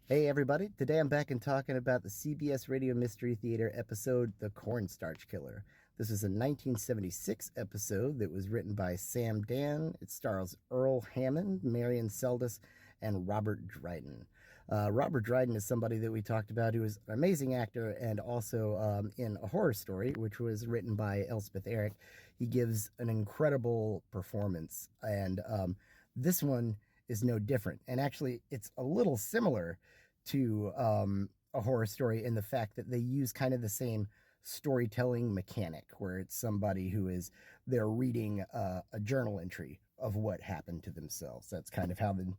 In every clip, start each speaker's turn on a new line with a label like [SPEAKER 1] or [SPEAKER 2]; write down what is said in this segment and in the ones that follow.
[SPEAKER 1] Hey everybody, today I'm back and talking about the CBS Radio Mystery Theater episode, The Cornstarch Killer. This is a 1976 episode that was written by Sam Dann. It stars Earl Hammond, Marian, Seldes, and Robert Dryden. Robert Dryden is somebody that we talked about who is an amazing actor and also in A Horror Story, which was written by Elspeth Eric. He gives an incredible performance, and this one is no different. And actually, it's a little similar to A Horror Story in the fact that they use kind of the same storytelling mechanic, where it's somebody who is they're reading a journal entry of what happened to themselves. That's kind of how the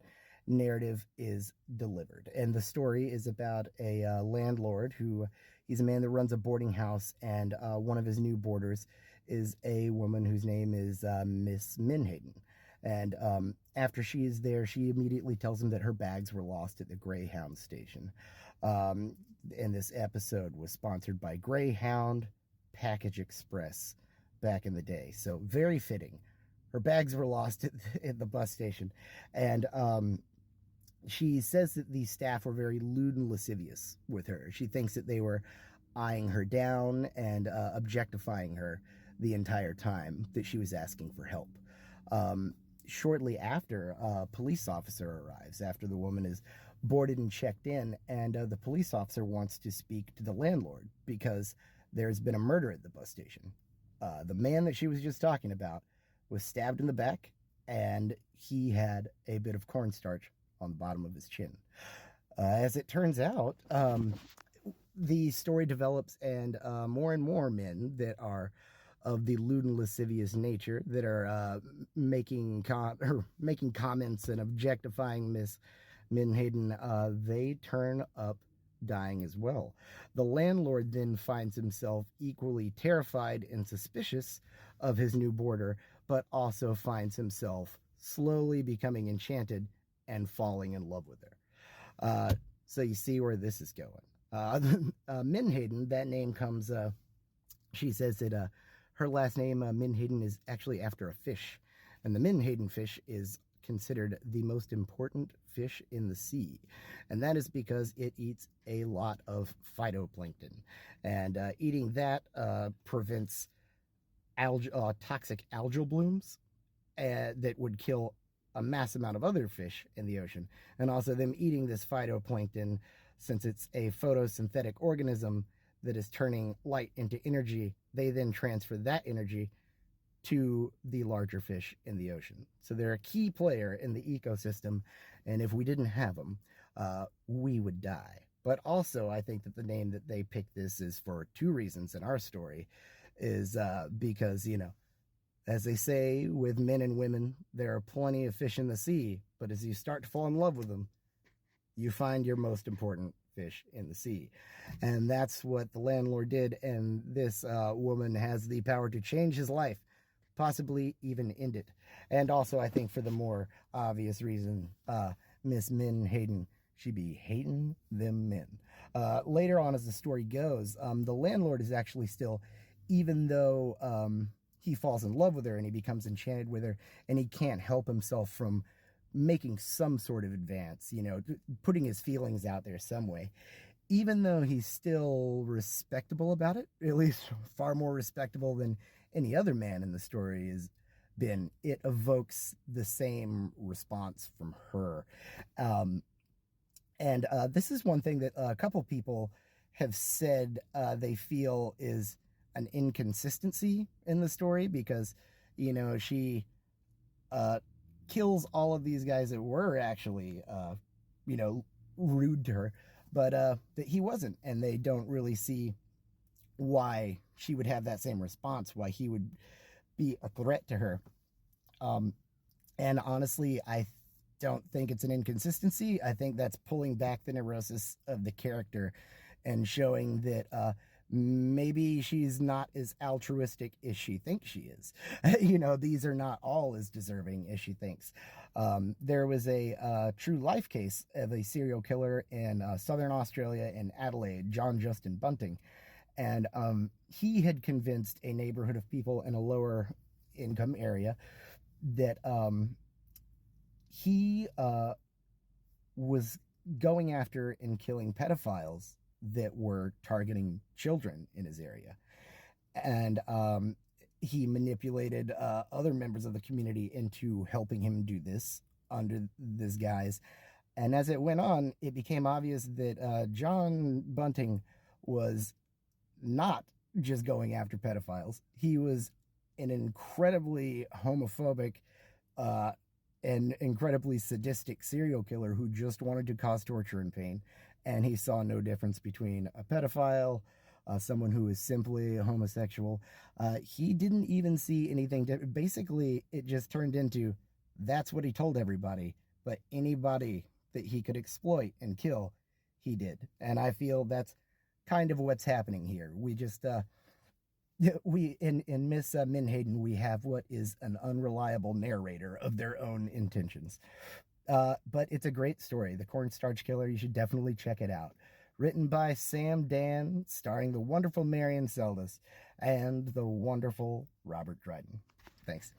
[SPEAKER 1] narrative is delivered. And the story is about a landlord who he's a man that runs a boarding house, and one of his new boarders is a woman whose name is Miss Menhaden. And after she is there, she immediately tells him that her bags were lost at the Greyhound station. And this episode was sponsored by Greyhound Package Express back in the day. So very fitting. Her bags were lost at the bus station. And she says that the staff were very lewd and lascivious with her. She thinks that they were eyeing her down and objectifying her the entire time that she was asking for help. Shortly after, a police officer arrives after the woman is boarded and checked in, and the police officer wants to speak to the landlord because there's been a murder at the bus station. The man that she was just talking about was stabbed in the back, and he had a bit of cornstarch on the bottom of his chin. As it turns out, the story develops, and more men that are of the lewd and lascivious nature that are making comments and objectifying Miss Menhaden, they turn up dying as well. The landlord then finds himself equally terrified and suspicious of his new boarder, but also finds himself slowly becoming enchanted and falling in love with her. So you see where this is going. Menhaden, that name comes, she says that her last name, Menhaden, is actually after a fish. And the Menhaden fish is considered the most important fish in the sea. And that is because it eats a lot of phytoplankton. And eating that prevents toxic algal blooms that would kill a mass amount of other fish in the ocean. And also them eating this phytoplankton, since it's a photosynthetic organism that is turning light into energy, they then transfer that energy to the larger fish in the ocean. So they're a key player in the ecosystem, and if we didn't have them, we would die. But also, I think that the name that they picked this is for two reasons in our story, is because, as they say with men and women, there are plenty of fish in the sea, but as you start to fall in love with them, you find your most important fish in the sea. And that's what the landlord did, and this woman has the power to change his life, possibly even end it. And also, I think for the more obvious reason, Miss Menhaden, she be hating them men. Later on, as the story goes, the landlord is actually still, even though he falls in love with her and he becomes enchanted with her, and he can't help himself from making some sort of advance, putting his feelings out there some way. Even though he's still respectable about it, at least far more respectable than any other man in the story has been, it evokes the same response from her. And this is one thing that a couple people have said they feel is an inconsistency in the story, because, she kills all of these guys that were actually, rude to her, but that he wasn't, and they don't really see why she would have that same response, why he would be a threat to her. And honestly, I don't think it's an inconsistency. I think that's pulling back the neurosis of the character and showing that maybe she's not as altruistic as she thinks she is. These are not all as deserving as she thinks. There was a true life case of a serial killer in southern Australia, in Adelaide, John Justin Bunting. And he had convinced a neighborhood of people in a lower income area that he was going after and killing pedophiles that were targeting children in his area. And he manipulated other members of the community into helping him do this under this guise. And as it went on, it became obvious that John Bunting was not just going after pedophiles. He was an incredibly homophobic and incredibly sadistic serial killer who just wanted to cause torture and pain. And he saw no difference between a pedophile, someone who is simply a homosexual. He didn't even see anything. Basically, it just turned into that's what he told everybody. But anybody that he could exploit and kill, he did. And I feel that's kind of what's happening here. We just we in Miss Minhayden, we have what is an unreliable narrator of their own intentions. But it's a great story. The Cornstarch Killer, you should definitely check it out. Written by Sam Dann, starring the wonderful Marian Seldes and the wonderful Robert Dryden. Thanks.